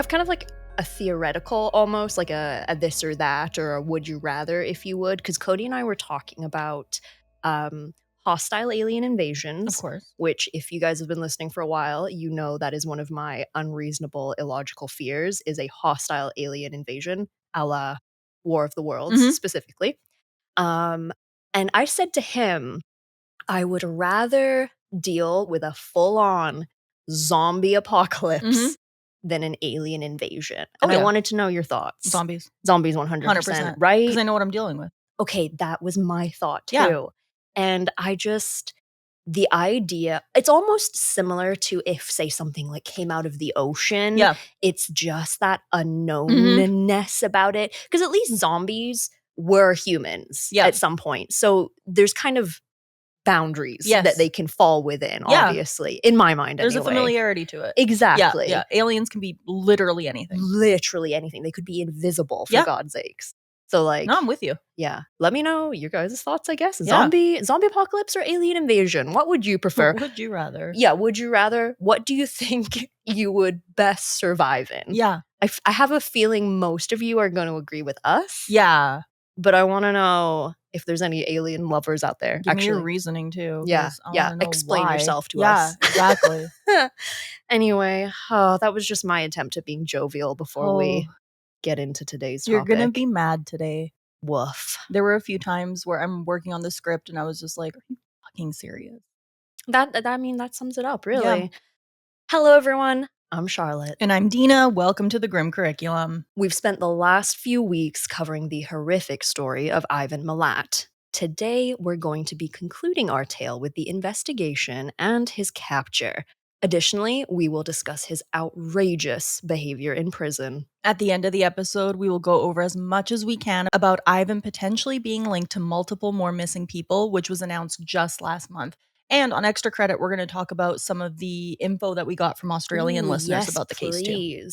have kind of like a theoretical almost, like a this or that, or a would you rather, if you would, because Cody and I were talking about hostile alien invasions. Of course. Which, if you guys have been listening for a while, you know that is one of my unreasonable, illogical fears, is a hostile alien invasion, a la War of the Worlds, Mhm. specifically. And I said to him, I would rather deal with a full-on zombie apocalypse than an alien invasion. And I yeah. wanted to know your thoughts. Zombies. Zombies 100%, 100%. right? Because I know what I'm dealing with. Okay, that was my thought too. Yeah. And the idea, it's almost similar to if, say, something like came out of the ocean. Yeah. It's just that unknownness about it. Because at least zombies were humans Yeah. at some point. So there's kind of boundaries Yes. that they can fall within, Yeah. obviously, in my mind There's anyway. a familiarity to it. Exactly. Yeah. Aliens can be literally anything. Literally anything. They could be invisible, for Yeah. God's sakes. So, like, No, I'm with you. yeah. Let me know your guys' thoughts, I guess. Yeah. Zombie apocalypse or alien invasion? What would you prefer? What would you rather? Yeah, would you rather? What do you think you would best survive in? Yeah. I have a feeling most of you are going to agree with us. Yeah. But I want to know if there's any alien lovers out there. Give me your reasoning too. Yeah. 'cause I wanna know Explain why. yourself to Yeah, us. exactly. Anyway, that was just my attempt at being jovial before we get into today's topic. You're gonna be mad today. Woof. There were a few times where I'm working on the script and I was just like, are you fucking serious? That sums it up, really. Yeah. Hello, everyone. I'm Charlotte. And I'm Dina. Welcome to the Grim Curriculum. We've spent the last few weeks covering the horrific story of Ivan Milat. Today, we're going to be concluding our tale with the investigation and his capture. Additionally, we will discuss his outrageous behavior in prison. At the end of the episode, we will go over as much as we can about Ivan potentially being linked to multiple more missing people, which was announced just last month. And on Extra Credit, we're going to talk about some of the info that we got from Australian listeners about the case too.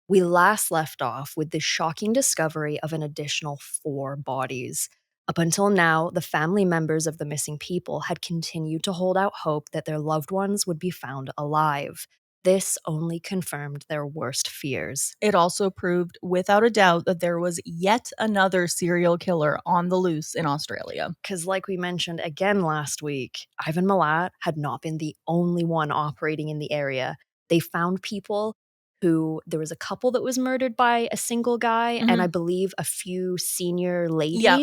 We last left off with the shocking discovery of an additional 4 bodies. Up until now, the family members of the missing people had continued to hold out hope that their loved ones would be found alive. This only confirmed their worst fears. It also proved, without a doubt, that there was yet another serial killer on the loose in Australia. Because like we mentioned again last week, Ivan Milat had not been the only one operating in the area. They found people there was a couple that was murdered by a single guy, and I believe a few senior ladies. Yeah.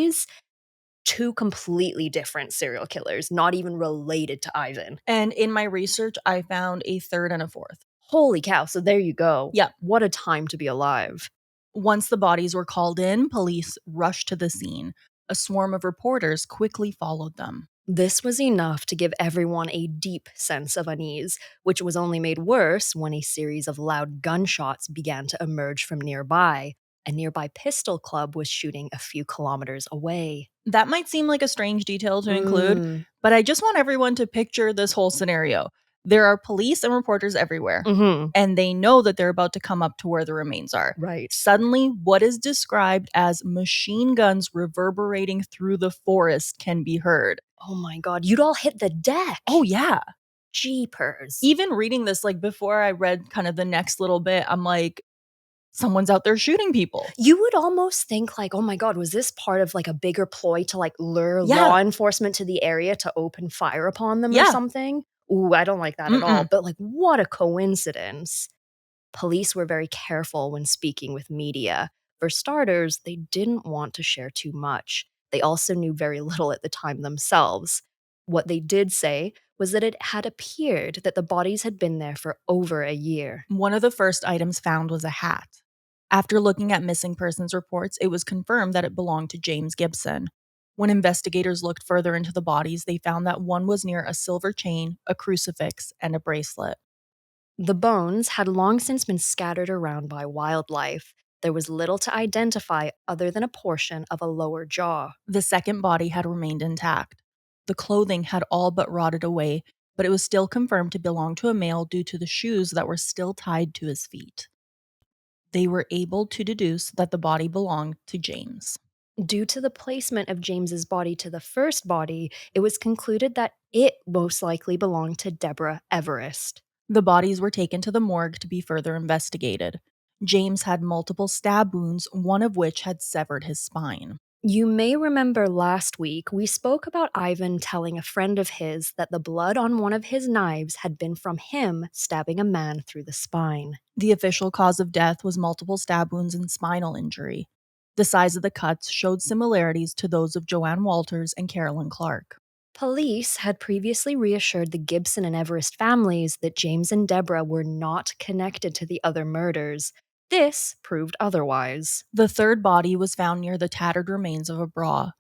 2 completely different serial killers, not even related to Ivan. And in my research, I found a 3rd and a 4th. Holy cow, so there you go. Yeah. What a time to be alive. Once the bodies were called in, police rushed to the scene. A swarm of reporters quickly followed them. This was enough to give everyone a deep sense of unease, which was only made worse when a series of loud gunshots began to emerge from nearby. A nearby pistol club was shooting a few kilometers away. That might seem like a strange detail to include, but I just want everyone to picture this whole scenario. There are police and reporters everywhere, and they know that they're about to come up to where the remains are. Right. Suddenly, what is described as machine guns reverberating through the forest can be heard. Oh my God, you'd all hit the deck. Oh, yeah. Jeepers. Even reading this, like before I read kind of the next little bit, I'm like, someone's out there shooting people. You would almost think like, oh my God, was this part of like a bigger ploy to like lure law enforcement to the area to open fire upon them or something? Ooh, I don't like that at all. But like, what a coincidence. Police were very careful when speaking with media. For starters, they didn't want to share too much. They also knew very little at the time themselves. What they did say was that it had appeared that the bodies had been there for over a year. One of the first items found was a hat. After looking at missing persons reports, it was confirmed that it belonged to James Gibson. When investigators looked further into the bodies, they found that one was near a silver chain, a crucifix, and a bracelet. The bones had long since been scattered around by wildlife. There was little to identify other than a portion of a lower jaw. The second body had remained intact. The clothing had all but rotted away, but it was still confirmed to belong to a male due to the shoes that were still tied to his feet. They were able to deduce that the body belonged to James. Due to the placement of James's body to the first body, it was concluded that it most likely belonged to Deborah Everest. The bodies were taken to the morgue to be further investigated. James had multiple stab wounds, one of which had severed his spine. You may remember last week we spoke about Ivan telling a friend of his that the blood on one of his knives had been from him stabbing a man through the spine. The official cause of death was multiple stab wounds and spinal injury. The size of the cuts showed similarities to those of Joanne Walters and Carolyn Clark. Police had previously reassured the Gibson and Everest families that James and Deborah were not connected to the other murders. This proved otherwise. The third body was found near the tattered remains of a bra.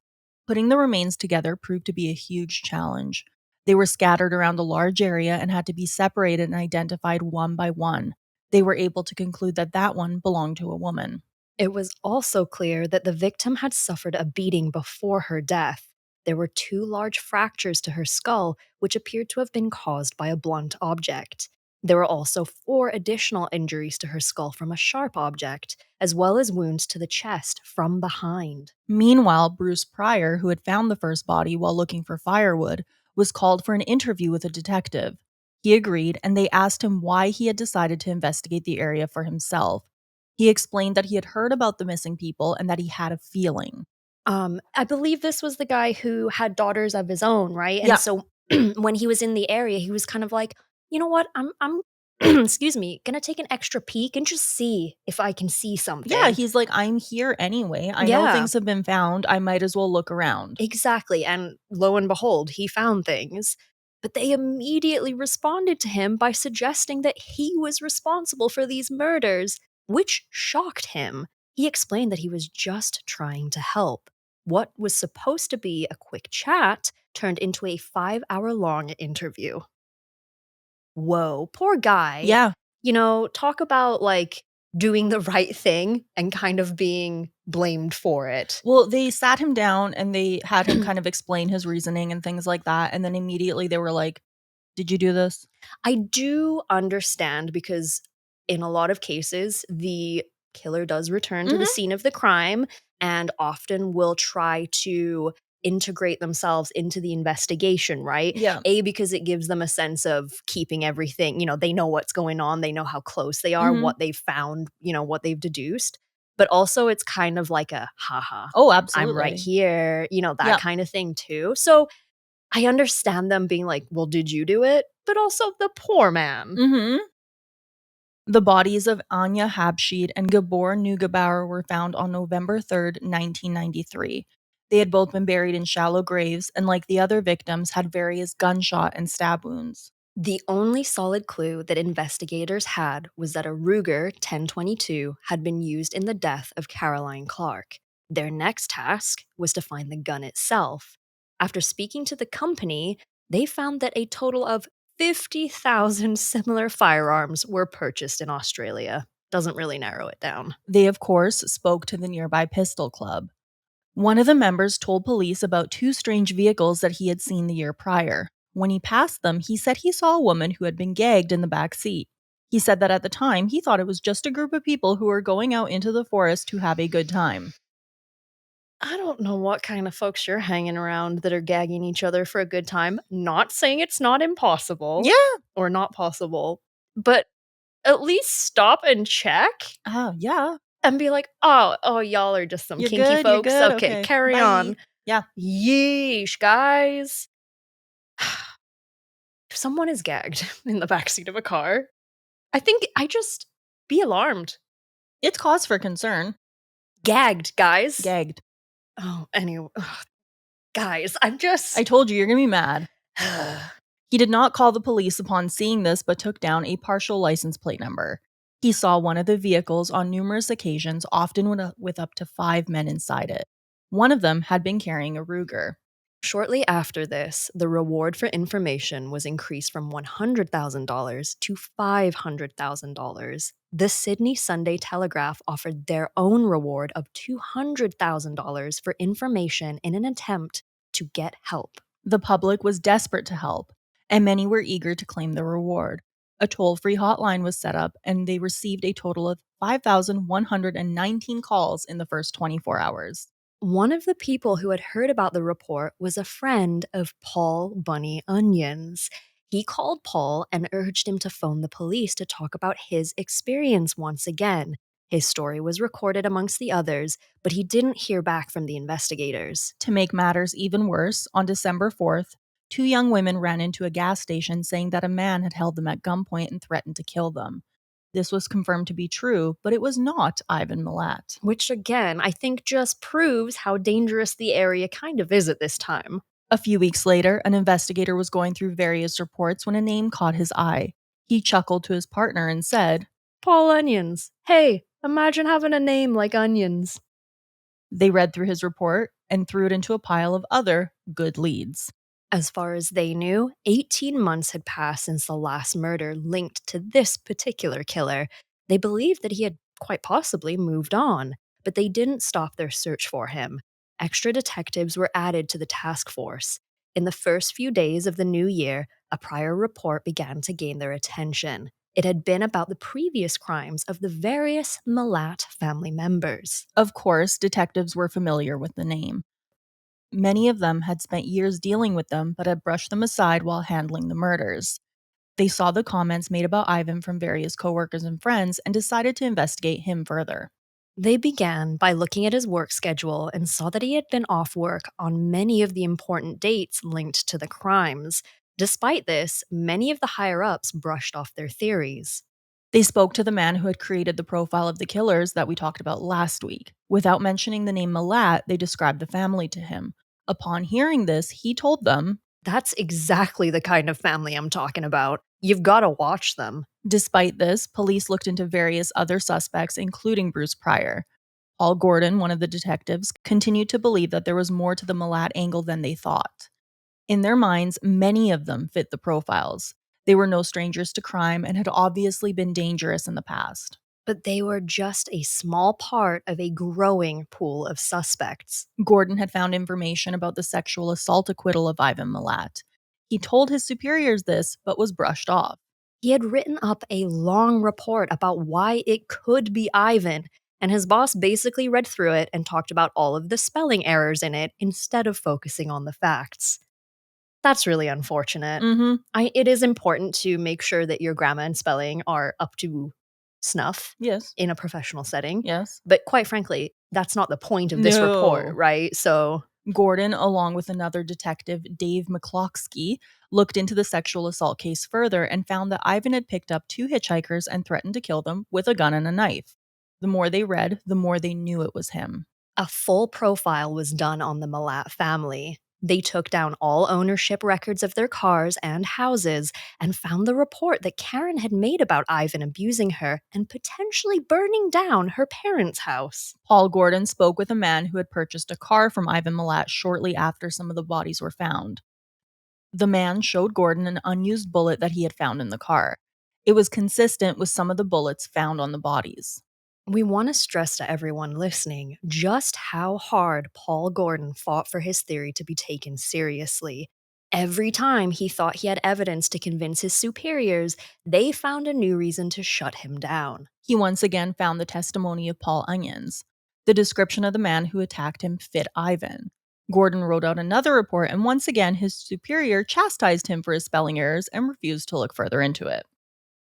Putting the remains together proved to be a huge challenge. They were scattered around a large area and had to be separated and identified one by one. They were able to conclude that that one belonged to a woman. It was also clear that the victim had suffered a beating before her death. There were 2 large fractures to her skull, which appeared to have been caused by a blunt object. There were also 4 additional injuries to her skull from a sharp object, as well as wounds to the chest from behind. Meanwhile, Bruce Pryor, who had found the first body while looking for firewood, was called for an interview with a detective. He agreed, and they asked him why he had decided to investigate the area for himself. He explained that he had heard about the missing people and that he had a feeling. I believe this was the guy who had daughters of his own, right? And Yeah. so when he was in the area, he was kind of like, you know what? I'm excuse me, gonna take an extra peek and just see if I can see Yeah, something. he's like, I'm here anyway. I know Yeah, things have been found. I might as well look around. exactly. And lo and behold, he found things. But they immediately responded to him by suggesting that he was responsible for these murders, which shocked him. He explained that he was just trying to help. What was supposed to be a quick chat turned into a 5-hour-long interview. Whoa, poor guy. Yeah. You know, talk about like doing the right thing and kind of being blamed for it. Well, they sat him down and they had him kind of explain his reasoning and things like that. And then immediately they were like, did you do this? I do understand because in a lot of cases, the killer does return to the Mhm. scene of the crime and often will try to integrate themselves into the investigation, right? Yeah. A, because it gives them a sense of keeping everything, they know what's going on, they know how close they are, Mhm. what they've found, what they've deduced. But also, it's kind of like a haha, Oh, I'm right absolutely. here, that Yeah. kind of thing too. So I understand them being like, "Well, did you do it?" But also the poor man. Mhm. The bodies of Anya Habschied and Gabor Neugebauer were found on November 3rd, 1993. They had both been buried in shallow graves and, like the other victims, had various gunshot and stab wounds. The only solid clue that investigators had was that a Ruger 1022 had been used in the death of Caroline Clark. Their next task was to find the gun itself. After speaking to the company, they found that a total of 50,000 similar firearms were purchased in Australia. Doesn't really narrow it down. They, of course, spoke to the nearby pistol club. One of the members told police about 2 strange vehicles that he had seen the year prior. When he passed them, he said he saw a woman who had been gagged in the back seat. He said that at the time, he thought it was just a group of people who were going out into the forest to have a good time. I don't know what kind of folks you're hanging around that are gagging each other for a good time. Not saying it's not impossible Yeah. or not possible, but at least stop and check Oh, yeah. and be like, "Oh, y'all are just some You're kinky good. You're folks. good. Okay, Okay. carry Bye. on." Yeah. Yeesh, guys. If someone is gagged in the backseat of a car, I think I just be alarmed. It's cause for concern. Gagged, guys. Gagged. Oh, anyway, guys, I'm I just told you, you're going to be mad. He did not call the police upon seeing this, but took down a partial license plate number. He saw one of the vehicles on numerous occasions, often with up to 5 men inside it. One of them had been carrying a Ruger. Shortly after this, the reward for information was increased from $100,000 to $500,000. The Sydney Sunday Telegraph offered their own reward of $200,000 for information in an attempt to get help. The public was desperate to help, and many were eager to claim the reward. A toll free hotline was set up, and they received a total of 5,119 calls in the first 24 hours. One of the people who had heard about the report was a friend of Paul Bunny Onions. He called Paul and urged him to phone the police to talk about his experience once again. His story was recorded amongst the others, but he didn't hear back from the investigators. To make matters even worse, on December 4th, two young women ran into a gas station saying that a man had held them at gunpoint and threatened to kill them. This was confirmed to be true, but it was not Ivan Milat. Which, again, I think just proves how dangerous the area kind of is at this time. A few weeks later, an investigator was going through various reports when a name caught his eye. He chuckled to his partner and said, Paul Onions. Hey, imagine having a name like Onions. They read through his report and threw it into a pile of other good leads. As far as they knew, 18 months had passed since the last murder linked to this particular killer. They believed that he had quite possibly moved on, but they didn't stop their search for him. Extra detectives were added to the task force. In the first few days of the new year, a prior report began to gain their attention. It had been about the previous crimes of the various Milat family members. Of course, detectives were familiar with the name. Many of them had spent years dealing with them, but had brushed them aside while handling the murders. They saw the comments made about Ivan from various coworkers and friends and decided to investigate him further. They began by looking at his work schedule and saw that he had been off work on many of the important dates linked to the crimes. Despite this, many of the higher ups brushed off their theories. They spoke to the man who had created the profile of the killers that we talked about last week. Without mentioning the name Milat, they described the family to him. Upon hearing this, he told them, That's exactly the kind of family I'm talking about. You've got to watch them. Despite this, police looked into various other suspects, including Bruce Pryor. Paul Gordon, one of the detectives, continued to believe that there was more to the Milat angle than they thought. In their minds, many of them fit the profiles. They were no strangers to crime and had obviously been dangerous in the past. But they were just a small part of a growing pool of suspects. Gordon had found information about the sexual assault acquittal of Ivan Milat. He told his superiors this, but was brushed off. He had written up a long report about why it could be Ivan, and his boss basically read through it and talked about all of the spelling errors in it instead of focusing on the facts. That's really unfortunate. It is important to make sure that your grammar and spelling are up to snuff Yes. in a professional setting. Yes. But quite frankly, that's not the point of this report, right? So Gordon, along with another detective, Dave McCloskey, looked into the sexual assault case further and found that Ivan had picked up two hitchhikers and threatened to kill them with a gun and a knife. The more they read, the more they knew it was him. a full profile was done on the Milat family. They took down all ownership records of their cars and houses and found the report that Karen had made about Ivan abusing her and potentially burning down her parents' house. Paul Gordon spoke with a man who had purchased a car from Ivan Milat shortly after some of the bodies were found. The man showed Gordon an unused bullet that he had found in the car. It was consistent with some of the bullets found on the bodies. We want to stress to everyone listening just how hard Paul Gordon fought for his theory to be taken seriously. Every time he thought he had evidence to convince his superiors, they found a new reason to shut him down. He once again found the testimony of Paul Onions. The description of the man who attacked him fit Ivan. Gordon wrote out another report, and once again his superior chastised him for his spelling errors and refused to look further into it.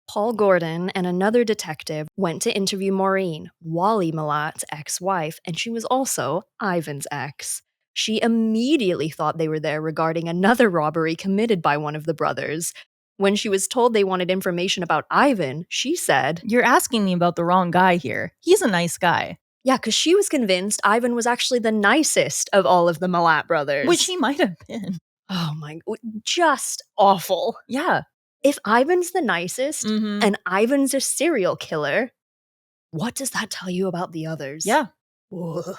Paul Gordon and another detective went to interview Maureen, Wally Milat's ex-wife, and she was also Ivan's ex. She immediately thought they were there regarding another robbery committed by one of the brothers. When she was told they wanted information about Ivan, she said, "You're asking me about the wrong guy here. He's a nice guy." Yeah, because she was convinced Ivan was actually the nicest of all of the Milat brothers. Which he might have been. Oh my, just awful. Yeah. If Ivan's the nicest Mhm. and Ivan's a serial killer, what does that tell you about the others? Yeah. Ugh.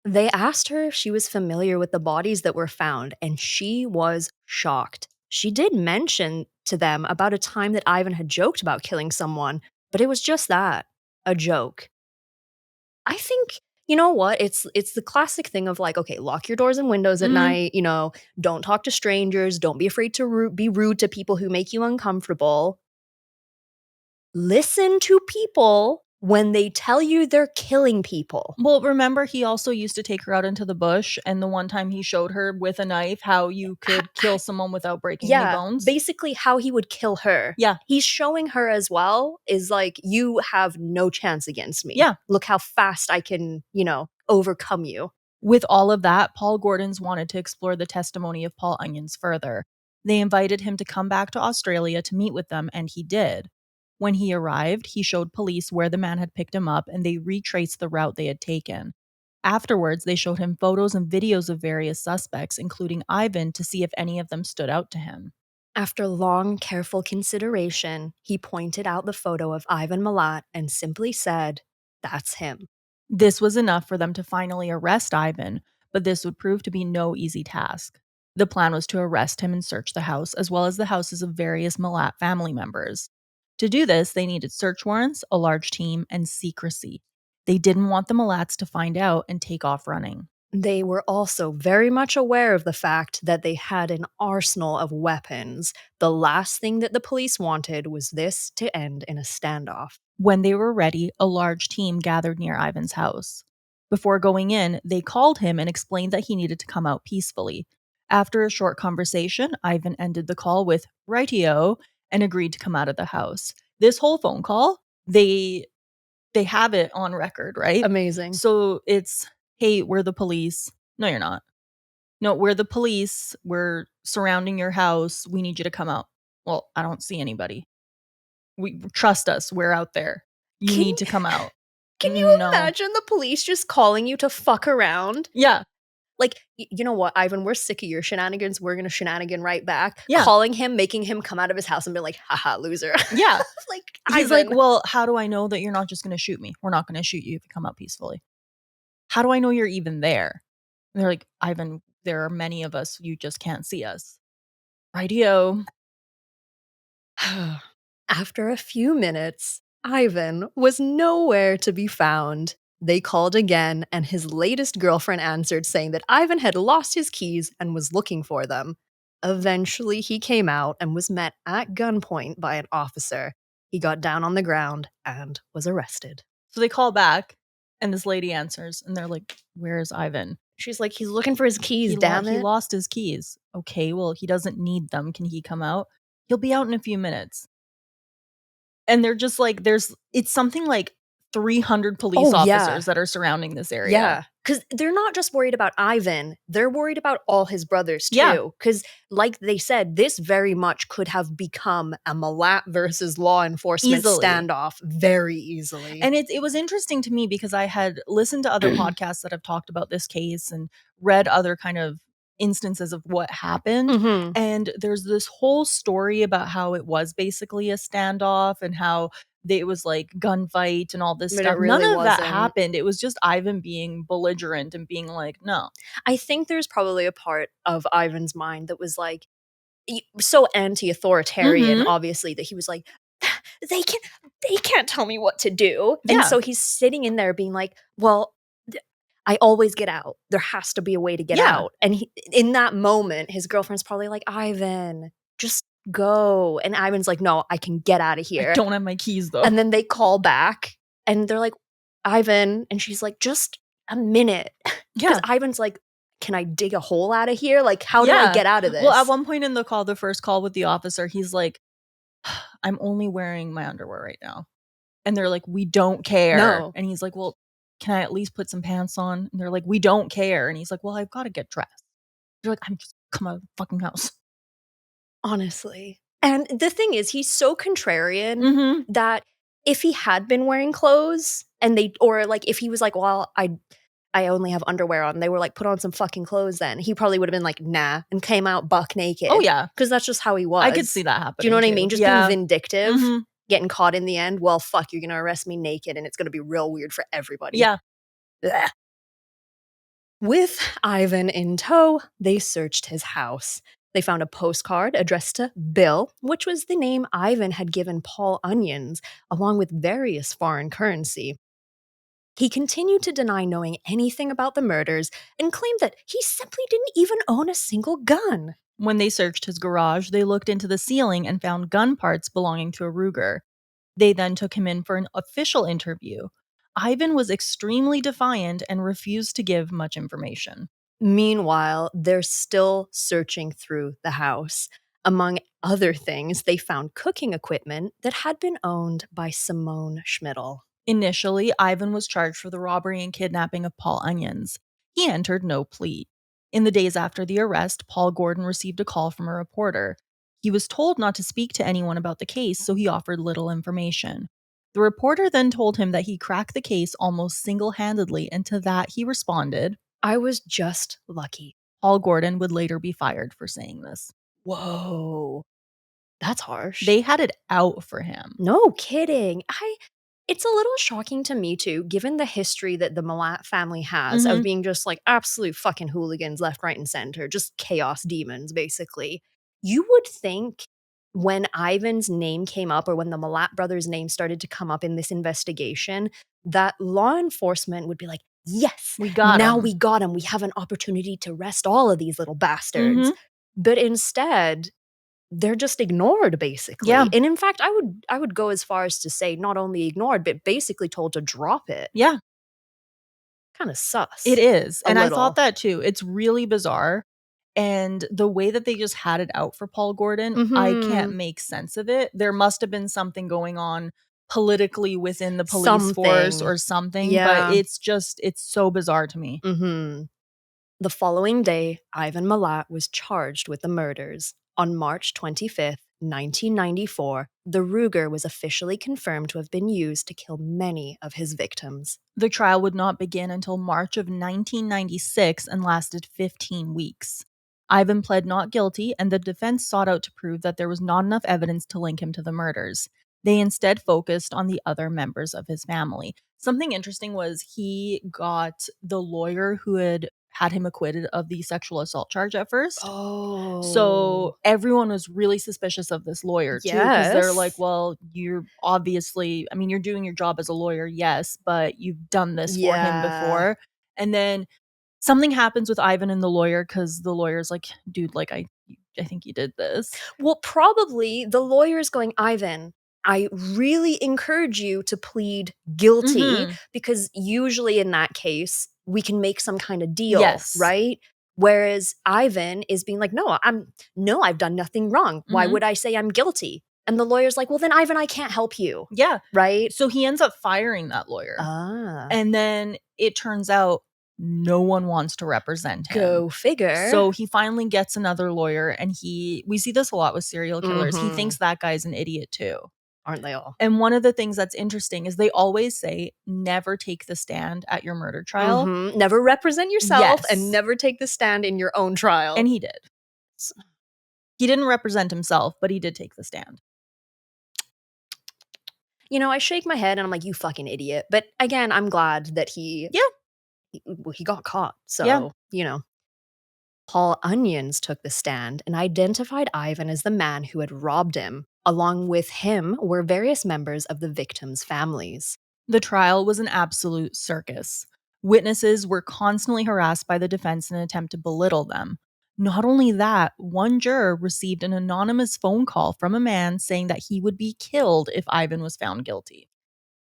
They asked her if she was familiar with the bodies that were found, and she was shocked. She did mention to them about a time that Ivan had joked about killing someone, but it was just that, a joke. I think, you know what? It's the classic thing of like, okay, lock your doors and windows at night, don't talk to strangers, don't be afraid to be rude to people who make you uncomfortable. Listen to people when they tell you they're killing people. Well, remember, he also used to take her out into the bush, and the one time he showed her with a knife how you could kill someone without breaking any bones. Basically how he would kill her. Yeah. He's showing her as well is like, you have no chance against me. Yeah. Look how fast I can, overcome you. With all of that, Paul Gordon's wanted to explore the testimony of Paul Onions further. They invited him to come back to Australia to meet with them, and he did. When he arrived, he showed police where the man had picked him up, and they retraced the route they had taken. Afterwards, they showed him photos and videos of various suspects, including Ivan, to see if any of them stood out to him. After long, careful consideration, he pointed out the photo of Ivan Milat and simply said, "That's him." This was enough for them to finally arrest Ivan, but this would prove to be no easy task. The plan was to arrest him and search the house, as well as the houses of various Milat family members. To do this, they needed search warrants, a large team, and secrecy. They didn't want the Milats to find out and take off running. They were also very much aware of the fact that they had an arsenal of weapons. The last thing that the police wanted was this to end in a standoff. When they were ready, a large team gathered near Ivan's house. Before going in, they called him and explained that he needed to come out peacefully. After a short conversation, Ivan ended the call with "rightio" and agreed to come out of the house. This whole phone call, they have it on record, right? Amazing. So it's, "Hey, we're the police." No, you're not. "No, we're the police. We're surrounding your house. We need you to come out." "Well, I don't see anybody." "We trust us. We're out there. You need to come out." Can you imagine the police just calling you to fuck around? Yeah. Like, you know what, Ivan, we're sick of your shenanigans. We're going to shenanigan right back. Yeah. Calling him, making him come out of his house and be like, haha, loser. Yeah. Like, He's Ivan. like, "Well, how do I know that you're not just going to shoot me? We're not going to shoot you if you come out peacefully. How do I know you're even there?" And they're like, "Ivan, there are many of us. You just can't see us." "Rightio." After a few minutes, Ivan was nowhere to be found. They called again, and his latest girlfriend answered, saying that Ivan had lost his keys and was looking for them. Eventually, he came out and was met at gunpoint by an officer. He got down on the ground and was arrested. So they call back, and this lady answers, and they're like, "Where is Ivan?" She's like, "He's looking for his keys, damn it." He lost his keys. "Okay, well, he doesn't need them. Can he come out?" "He'll be out in a few minutes." And they're just like, it's something like 300 police officers that are surrounding this area. Yeah, because they're not just worried about Ivan, they're worried about all his brothers too. Yeah. Because like they said, this very much could have become a Milat versus law enforcement standoff very easily. And it was interesting to me because I had listened to other podcasts that have talked about this case and read other kind of instances of what happened. Mhm. And there's this whole story about how it was basically a standoff and how it was like gunfight and all this But it stuff. really None of that wasn't. happened. It was just Ivan being belligerent and being like, no. I think there's probably a part of Ivan's mind that was like so anti-authoritarian, Mhm. obviously, that he was like, they can't tell me what to do. Yeah. And so he's sitting in there being like, well, I always get out. There has to be a way to get out. And in that moment, his girlfriend's probably like, Ivan, just go. And Ivan's like, no, I can get out of here. I don't have my keys though. And then they call back and they're like, Ivan. And she's like, just a minute. Because Ivan's like, can I dig a hole out of here? Like, how do I get out of this? Well, at one point in the call, the first call with the officer, he's like, "I'm only wearing my underwear right now." And they're like, "We don't care." No. And he's like, "Well, can I at least put some pants on?" And they're like, "We don't care." And he's like, "Well, I've got to get dressed." They're like, "I'm just come out of the fucking house." Honestly. And the thing is, he's so contrarian Mhm. that if he had been wearing clothes and or like if he was like, well, I only have underwear on, they were like, put on some fucking clothes then, he probably would have been like, nah, and came out buck naked. Oh, yeah. Because that's just how he was. I could see that happening. Do you know what I mean? Just being vindictive, Mhm. getting caught in the end. Well, fuck, you're going to arrest me naked and it's going to be real weird for everybody. Yeah. Blech. With Ivan in tow, they searched his house. They found a postcard addressed to Bill, which was the name Ivan had given Paul Onions, along with various foreign currency. He continued to deny knowing anything about the murders and claimed that he simply didn't even own a single gun. When they searched his garage, they looked into the ceiling and found gun parts belonging to a Ruger. They then took him in for an official interview. Ivan was extremely defiant and refused to give much information. Meanwhile, they're still searching through the house. Among other things, they found cooking equipment that had been owned by Simone Schmidl. Initially, Ivan was charged for the robbery and kidnapping of Paul Onions. He entered no plea. In the days after the arrest, Paul Gordon received a call from a reporter. He was told not to speak to anyone about the case, so he offered little information. The reporter then told him that he cracked the case almost single handedly, and to that he responded, "I was just lucky." Paul Gordon would later be fired for saying this. Whoa, that's harsh. They had it out for him. No kidding. It's a little shocking to me too, given the history that the Milat family has of Mhm. being just like absolute fucking hooligans left, right, and center, just chaos demons, basically. You would think when Ivan's name came up or when the Milat brothers' name started to come up in this investigation, that law enforcement would be like, yes, We got now him. we got him. We have an opportunity to arrest all of these little bastards. Mhm. But instead, they're just ignored Yeah. basically. And in fact, I would go as far as to say not only ignored, but basically told to drop it. Yeah. Kinda It sus. is, A and I thought little. that too. It's really bizarre, and the way that they just had it out for Paul Gordon, I can't Mhm. make sense of it. There must have been something going on politically within the police force Something. or something, but Yeah. it's so bizarre to me. Mhm. The following day, Ivan Milat was charged with the murders. On March 25th, 1994, the Ruger was officially confirmed to have been used to kill many of his victims. The trial would not begin until March of 1996 and lasted 15 weeks. Ivan pled not guilty, and the defense sought out to prove that there was not enough evidence to link him to the murders. They instead focused on the other members of his family. Something interesting was he got the lawyer who had him acquitted of the sexual assault charge at first. Oh. So everyone was really suspicious of this lawyer too, because they're like, Yes. well, you're obviously, I mean, you're doing your job as a lawyer, yes, but you've done this for him Yeah. before. And then something happens with Ivan and the lawyer because the lawyer's like, dude, like, I think you did this. Well, probably the lawyer's going, "Ivan, I really encourage you to plead guilty Mm-hmm. because usually in that case, we can make some kind of deal, Yes. right?" Whereas Ivan is being like, "No, I've done nothing wrong. Why Mm-hmm. would I say I'm guilty?" And the lawyer's like, "Well, then Ivan, I can't help you." Yeah. Right? So he ends up firing that lawyer. Ah, And then it turns out no one wants to represent him. go figure. So he finally gets another lawyer, and we see this a lot with serial killers. He Mhm. thinks that guy's an idiot too. Aren't they all? And one of the things that's interesting is they always say never take the stand at your murder trial. Mhm. Never represent yourself and Yes. never take the stand in your own trial. And he did. He didn't represent himself, but he did take the stand. I shake my head and I'm like, "You fucking idiot." But again, I'm glad that Yeah. he got caught. Yeah. So. Paul Onions took the stand and identified Ivan as the man who had robbed him. Along with him were various members of the victims' families. The trial was an absolute circus. Witnesses were constantly harassed by the defense in an attempt to belittle them. Not only that, one juror received an anonymous phone call from a man saying that he would be killed if Ivan was found guilty.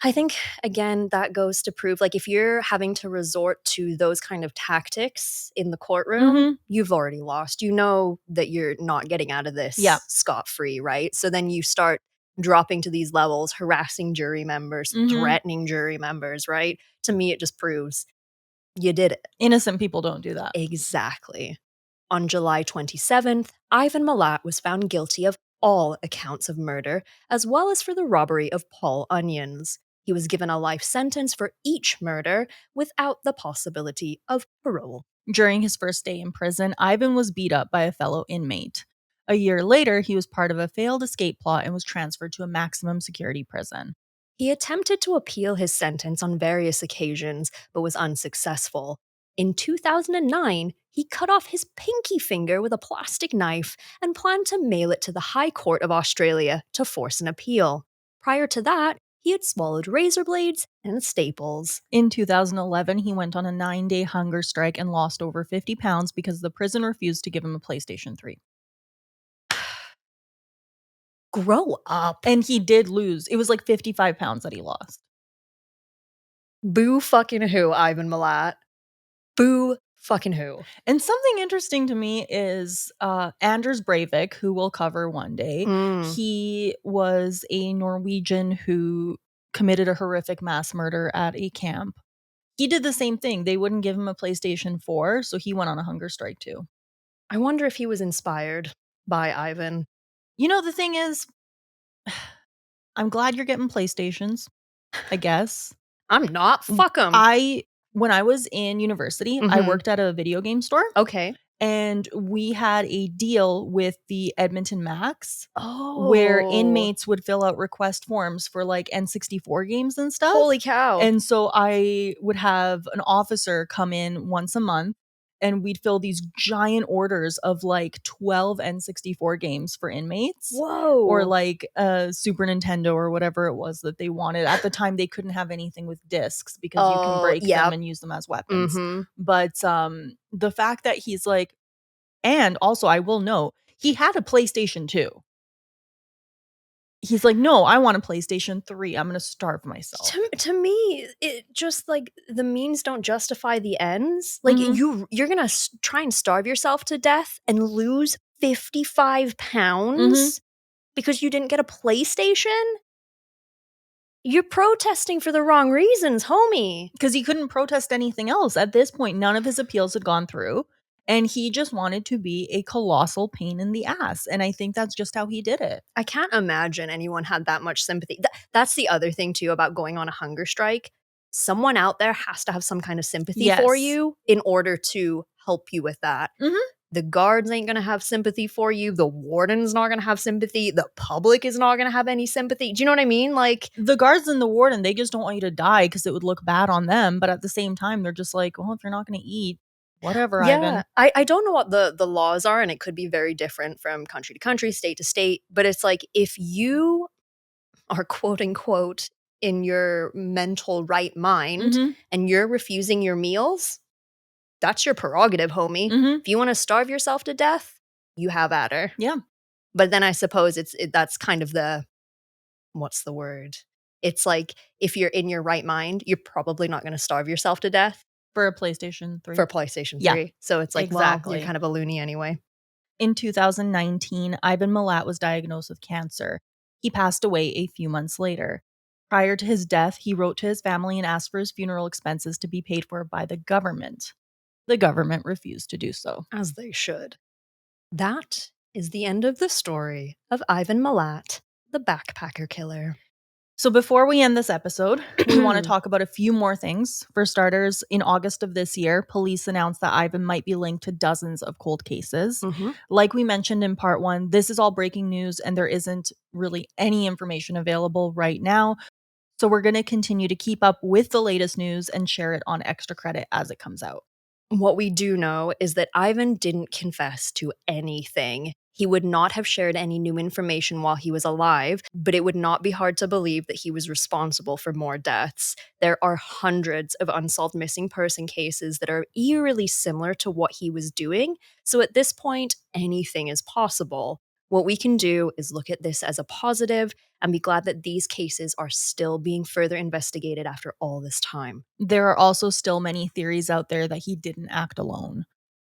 I think, again, that goes to prove like if you're having to resort to those kind of tactics in the courtroom, Mhm. you've already lost. You know that you're not getting out of Yeah. this scot free, right? So then you start dropping to these levels, harassing jury members, Mhm. threatening jury members, right? To me, it just proves you did it. Innocent people don't do that. Exactly. On July 27th, Ivan Milat was found guilty of all accounts of murder, as well as for the robbery of Paul Onions. He was given a life sentence for each murder without the possibility of parole. During his first day in prison, Ivan was beat up by a fellow inmate. A year later, he was part of a failed escape plot and was transferred to a maximum security prison. He attempted to appeal his sentence on various occasions, but was unsuccessful. In 2009, he cut off his pinky finger with a plastic knife and planned to mail it to the High Court of Australia to force an appeal. Prior to that, he had swallowed razor blades and staples. In 2011, he went on a 9-day hunger strike and lost over 50 pounds because the prison refused to give him a PlayStation 3. Grow up. And he did lose. It was like 55 pounds that he lost. Boo fucking who, Ivan Milat. Boo fucking who. And something interesting to me is Anders Breivik, who we'll cover one day. He was a Norwegian who committed a horrific mass murder at a camp. He did the same thing. They wouldn't give him a PlayStation 4, so he went on a hunger strike too. I wonder if he was inspired by Ivan. You know, the thing is, I'm glad you're getting PlayStations, I guess. I'm not. Fuck them. When I was in university, I worked at a video game store. Okay. And we had a deal with the Edmonton Max Oh. where inmates would fill out request forms for like N64 games and stuff. Holy cow. And so I would have an officer come in once a month and we'd fill these giant orders of like 12 N64 games for inmates. Whoa. Or like a Super Nintendo or whatever it was that they wanted. At the time, they couldn't have anything with discs because you can break them and use them as weapons. But the fact that he's like, and also I will note, he had a PlayStation 2. He's like, no, I want a PlayStation 3. I'm going to starve myself. To me, it just like the means don't justify the ends. Like you're going to try and starve yourself to death and lose 55 pounds because you didn't get a PlayStation? You're protesting for the wrong reasons, homie. Because he couldn't protest anything else. At this point, none of his appeals had gone through. And he just wanted to be a colossal pain in the ass. And I think that's just how he did it. I can't imagine anyone had that much sympathy. That's the other thing, too, about going on a hunger strike. Someone out there has to have some kind of sympathy for you in order to help you with that. The guards ain't going to have sympathy for you. The warden's not going to have sympathy. The public is not going to have any sympathy. Do you know what I mean? Like, the guards and the warden, they just don't want you to die because it would look bad on them. But at the same time, they're just like, well, if you're not going to eat, whatever, Ivan. I don't know what the laws are, and it could be very different from country to country, state to state. But it's like, if you are quote unquote in your mental right mind and you're refusing your meals, that's your prerogative, homie. If you want to starve yourself to death, you have at her. Yeah. But then I suppose that's kind of the, what's the word? It's like, if you're in your right mind, you're probably not going to starve yourself to death. For a PlayStation 3. For a PlayStation 3. Yeah. So it's like, well, you're kind of a loony anyway. In 2019, Ivan Milat was diagnosed with cancer. He passed away a few months later. Prior to his death, he wrote to his family and asked for his funeral expenses to be paid for by the government. The government refused to do so. As they should. That is the end of the story of Ivan Milat, the backpacker killer. So before we end this episode, we want to talk about a few more things. For starters, in August of this year, police announced that Ivan might be linked to dozens of cold cases. Like we mentioned in part 1, this is all breaking news and there isn't really any information available right now. So we're going to continue to keep up with the latest news and share it on Extra Credit as it comes out. What we do know is that Ivan didn't confess to anything. He would not have shared any new information while he was alive, but it would not be hard to believe that he was responsible for more deaths. There are hundreds of unsolved missing person cases that are eerily similar to what he was doing. So at this point, anything is possible. What we can do is look at this as a positive and be glad that these cases are still being further investigated after all this time. There are also still many theories out there that he didn't act alone.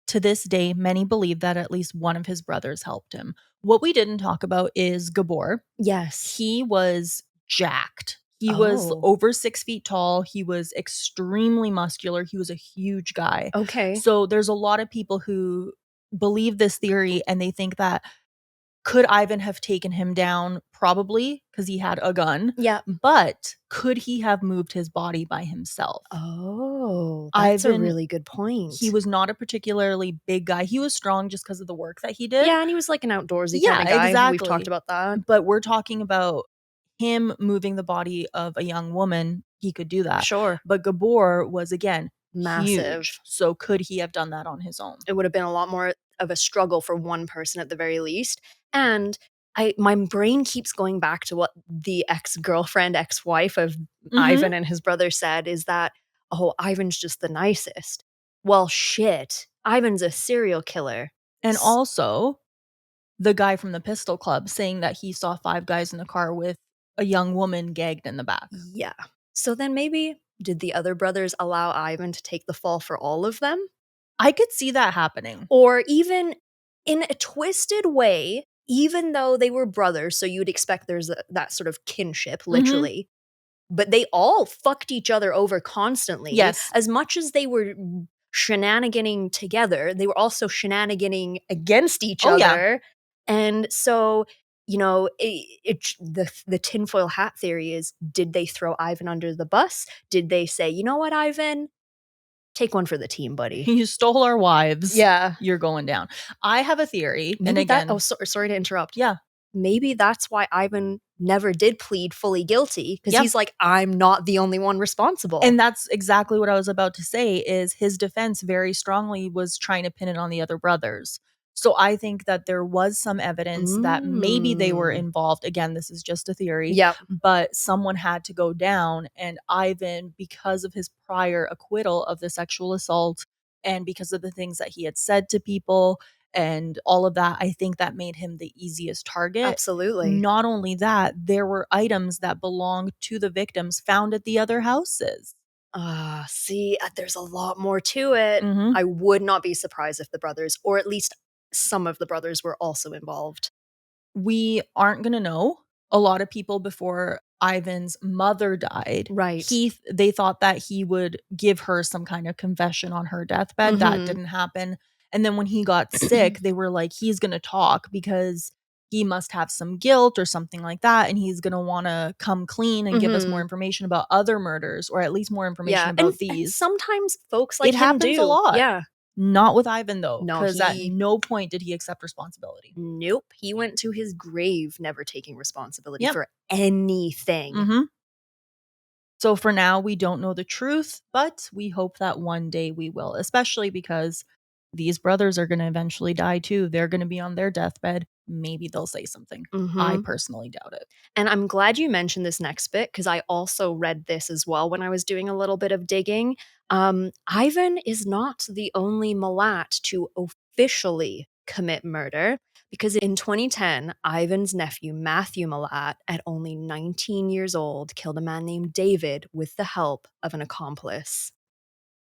To this day, many believe that at least one of his brothers helped him. What we didn't talk about is Gabor. Yes. He was jacked. He was over 6 feet tall. He was extremely muscular. He was a huge guy. Okay. So there's a lot of people who believe this theory and they think that could Ivan have taken him down? Probably, because he had a gun. Yeah. But could he have moved his body by himself? Oh, that's a really good point. He was not a particularly big guy. He was strong just because of the work that he did. Yeah, and he was like an outdoorsy kind of guy. Exactly. We've talked about that. But we're talking about him moving the body of a young woman. He could do that. Sure. But Gabor was, again, massive. Huge. So could he have done that on his own? It would have been a lot more of a struggle for one person at the very least. And my brain keeps going back to what the ex-girlfriend, ex-wife of Ivan and his brother said, is that, oh, Ivan's just the nicest. Well, shit. Ivan's a serial killer. And also, the guy from the Pistol Club saying that he saw 5 guys in a car with a young woman gagged in the back. Yeah. So then maybe did the other brothers allow Ivan to take the fall for all of them? I could see that happening. Or even in a twisted way, even though they were brothers, so you'd expect there's that sort of kinship, literally, but they all fucked each other over constantly. Yes. As much as they were shenaniganing together, they were also shenaniganing against each other. And so, the tinfoil hat theory is, did they throw Ivan under the bus? Did they say, you know what, Ivan? Take one for the team, buddy. You stole our wives. Yeah. You're going down. I have a theory. Maybe and again, sorry to interrupt. Yeah. Maybe that's why Ivan never did plead fully guilty, because he's like, I'm not the only one responsible. And that's exactly what I was about to say, is his defense very strongly was trying to pin it on the other brothers. So I think that there was some evidence that maybe they were involved. Again, this is just a theory. Yep. But someone had to go down, and Ivan, because of his prior acquittal of the sexual assault and because of the things that he had said to people and all of that, I think that made him the easiest target. Absolutely. Not only that, there were items that belonged to the victims found at the other houses. See, there's a lot more to it. I would not be surprised if the brothers, or at least some of the brothers, were also involved. We aren't going to know. A lot of people, before Ivan's mother died, Right. they thought that he would give her some kind of confession on her deathbed. That didn't happen. And then when he got sick, they were like, he's going to talk because he must have some guilt or something like that. And he's going to want to come clean and give us more information about other murders, or at least more information about these. And sometimes folks like it him happens do. a lot. Yeah. Not with Ivan, though, No, because at no point did he accept responsibility. Nope. He went to his grave never taking responsibility for anything. So for now, we don't know the truth, but we hope that one day we will, especially because these brothers are going to eventually die too. They're going to be on their deathbed. Maybe they'll say something. I personally doubt it. And I'm glad you mentioned this next bit, because I also read this as well when I was doing a little bit of digging. Ivan is not the only Milat to officially commit murder, because in 2010, Ivan's nephew, Matthew Milat, at only 19 years old, killed a man named David with the help of an accomplice.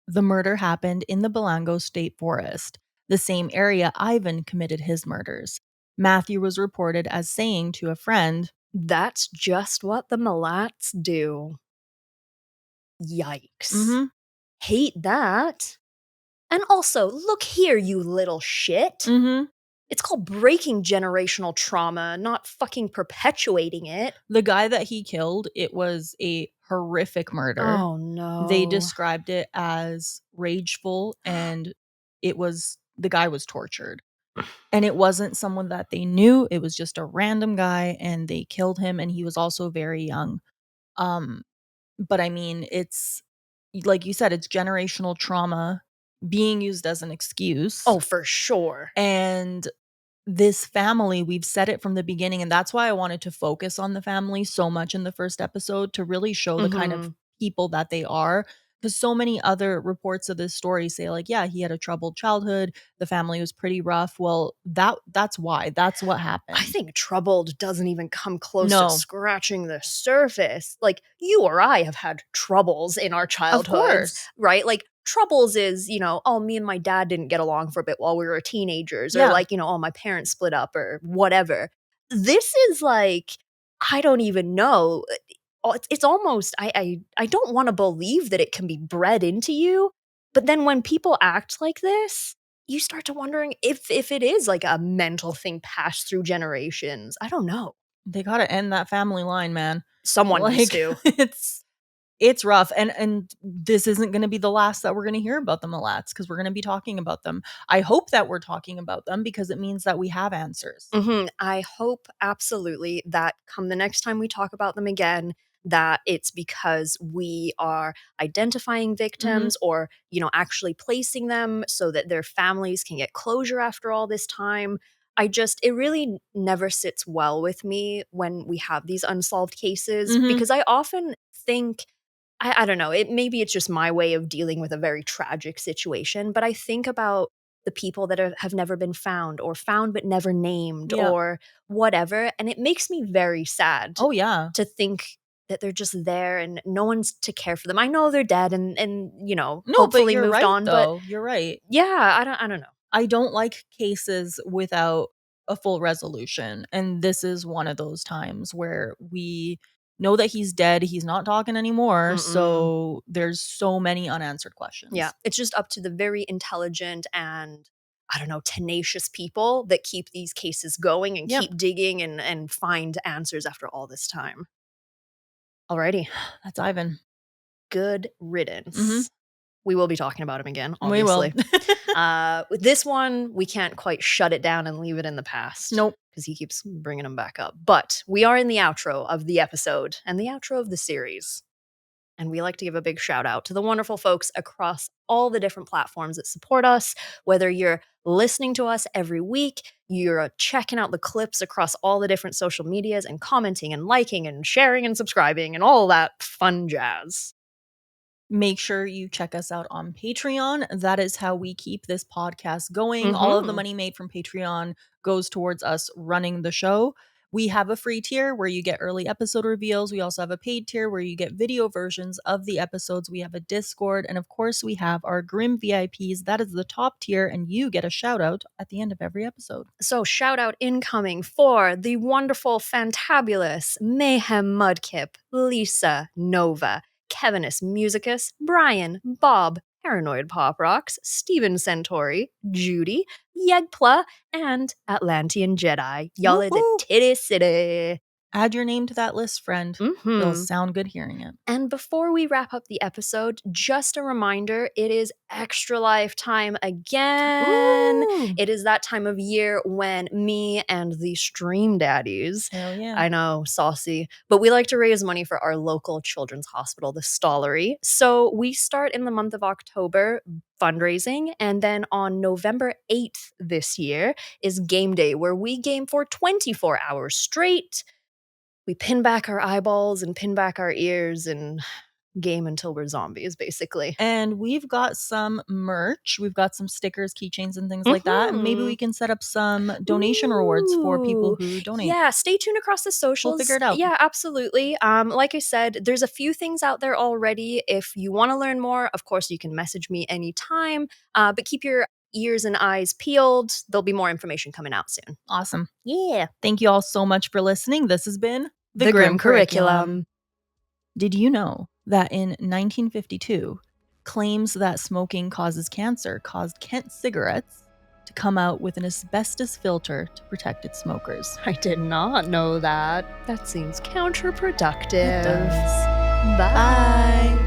The murder happened in the Belango State Forest, the same area Ivan committed his murders. Matthew was reported as saying to a friend, "That's just what the Milats do." Yikes. Hate that. And also, look here, you little shit. It's called breaking generational trauma, not fucking perpetuating it. The guy that he killed, it was a horrific murder. Oh, no. They described it as rageful, and the guy was tortured. And it wasn't someone that they knew. It was just a random guy, and they killed him, and he was also very young. But I mean, it's like you said, it's generational trauma being used as an excuse. Oh, for sure. And this family, we've said it from the beginning, and that's why I wanted to focus on the family so much in the first episode, to really show the kind of people that they are. Because so many other reports of this story say, like, yeah, he had a troubled childhood, the family was pretty rough. Well, that's why. That's what happened. I think troubled doesn't even come close to scratching the surface. Like, you or I have had troubles in our childhoods, right? Like, troubles is, oh, me and my dad didn't get along for a bit while we were teenagers, or like, oh, my parents split up, or whatever. This is like, I don't even know. It's almost, I don't want to believe that it can be bred into you. But then when people act like this, you start to wondering if it is like a mental thing passed through generations. I don't know. They got to end that family line, man. Someone needs to. It's rough. And this isn't going to be the last that we're going to hear about the Milats, because we're going to be talking about them. I hope that we're talking about them, because it means that we have answers. I hope absolutely that come the next time we talk about them again, that it's because we are identifying victims, or, actually placing them so that their families can get closure after all this time. It really never sits well with me when we have these unsolved cases, because I often think, I don't know, maybe it's just my way of dealing with a very tragic situation, but I think about the people that have never been found or found but never named Yeah. or whatever. And it makes me very sad Oh, yeah. to think that they're just there and no one's to care for them. I know they're dead and you know, No, but hopefully you're moved right, on, but though. You're right. yeah, I don't know. I don't like cases without a full resolution, and this is one of those times where we know that he's dead, he's not talking anymore, so there's so many unanswered questions. Yeah, it's just up to the very intelligent and, I don't know, tenacious people that keep these cases going and Yep. keep digging and find answers after all this time. Alrighty. That's Ivan. Good riddance. Mhm. We will be talking about him again, We will. obviously. With this one, we can't quite shut it down and leave it in the past. Nope. Because he keeps bringing him back up. But we are in the outro of the episode and the outro of the series. And we like to give a big shout out to the wonderful folks across all the different platforms that support us. Whether you're listening to us every week, you're checking out the clips across all the different social medias and commenting and liking and sharing and subscribing and all that fun jazz. Make sure you check us out on Patreon. That is how we keep this podcast going. All of the money made from Patreon goes towards us running the show. We have a free tier where you get early episode reveals. We also have a paid tier where you get video versions of the episodes. We have a Discord. And of course, we have our Grim VIPs. That is the top tier, and you get a shout out at the end of every episode. So, shout out incoming for the wonderful, fantabulous Mayhem Mudkip, Lisa, Nova, Kevinus Musicus, Brian, Bob, Paranoid Pop Rocks, Steven Centauri, Judy, Yegpla, and Atlantean Jedi. Y'all are the Woohoo! titty city. Add your name to that list, friend. It'll sound good hearing it. And before we wrap up the episode, just a reminder, it is Extra Life time again. Ooh. It is that time of year when me and the Stream Daddies, Hell yeah. I know, saucy, but we like to raise money for our local children's hospital, the Stollery. So we start in the month of October fundraising, and then on November 8th this year is game day, where we game for 24 hours straight. We pin back our eyeballs and pin back our ears and game until we're zombies, basically. And we've got some merch. We've got some stickers, keychains, and things like that. And maybe we can set up some donation rewards for people who donate. Yeah, stay tuned across the socials. We'll figure it out. Yeah, absolutely. Like I said, there's a few things out there already. If you want to learn more, of course, you can message me anytime. But keep your ears and eyes peeled. There'll be more information coming out soon. Awesome. Yeah. Thank you all so much for listening. This has been The Grim Curriculum. Did you know that in 1952, claims that smoking causes cancer caused Kent Cigarettes to come out with an asbestos filter to protect its smokers? I did not know that. That seems counterproductive. It does. Bye.